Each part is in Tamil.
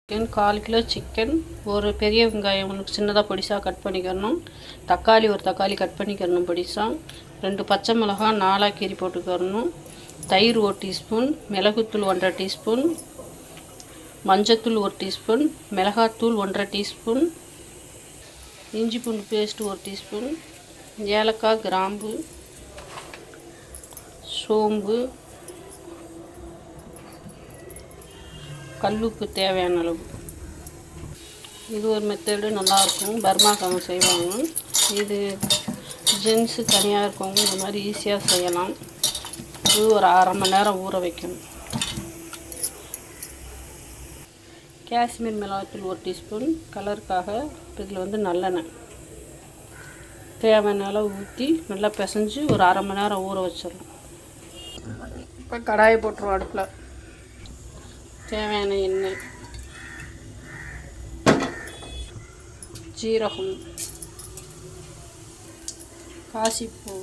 சிக்கன் 1/4 கிலோ சிக்கன், ஒரு பெரிய வெங்காயம் ஒன்று சின்னதாக பொடிசாக கட் பண்ணிக்கிறணும். தக்காளி ஒரு தக்காளி கட் பண்ணிக்கிறணும் பொடிசாக. 2 பச்சை மிளகாய் 4 கீரி போட்டுக்கிறணும். தயிர் 1 டீஸ்பூன், மிளகுத்தூள் 1/2 டீஸ்பூன், மஞ்சத்தூள் 1 டீஸ்பூன், மிளகாத்தூள் 1/2 டீஸ்பூன், இஞ்சி பூண்டு பேஸ்ட் 1 டீஸ்பூன், ஏலக்காய், கிராம்பு, சோம்பு, கல்லுப்பு தேவையான அளவு. இது ஒரு மெத்தடு நல்லாயிருக்கும், பர்மாக்காரங்க செய்வாங்க. இது ஜென்ஸு தனியாக இருக்கவங்க இந்த மாதிரி ஈஸியாக செய்யலாம். இது ஒரு 1/2 மணி நேரம் ஊற வைக்கணும். காஷ்மீர் மிளகாத்தூள் 1 டீஸ்பூன் கலருக்காக. இதில் நல்லெண்ணெய் தேவையான அளவு ஊற்றி நல்லா பிசைஞ்சு ஒரு 1/2 மணி நேரம் ஊற வச்சிடணும். இப்போ கடாயை போட்டுருவோம் அடுப்பில். தேவையான எண்ணெய், ஜீரகம், காசிப்பூ.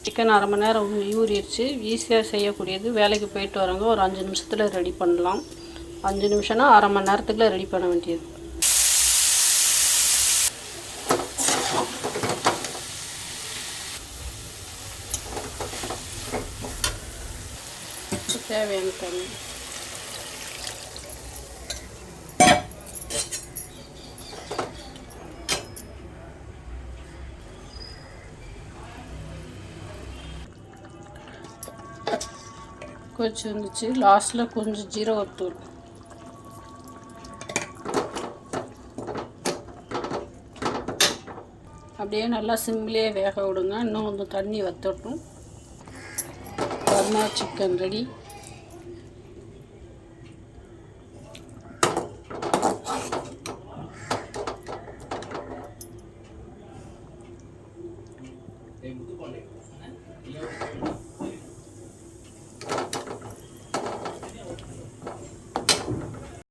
சிக்கன் 1/2 மணி நேரம் ஊறிடுச்சு. ஈஸியாக செய்யக்கூடியது. வேலைக்கு போயிட்டு வரவங்க ஒரு 5 நிமிஷத்தில் ரெடி பண்ணலாம். 5 நிமிஷம்னா 1/2 மணி நேரத்துக்குள்ள ரெடி பண்ண வேண்டியது. தேவையான தண்ணி, கொதிச்சு வந்துச்சு. லாஸ்ட்டில் கொஞ்சம் ஜீரகத்தூள், அப்படியே நல்லா சிம்லேயே வேக விடுங்க. இன்னும் கொஞ்சம் தண்ணி வற்றட்டும். Burma chicken ready.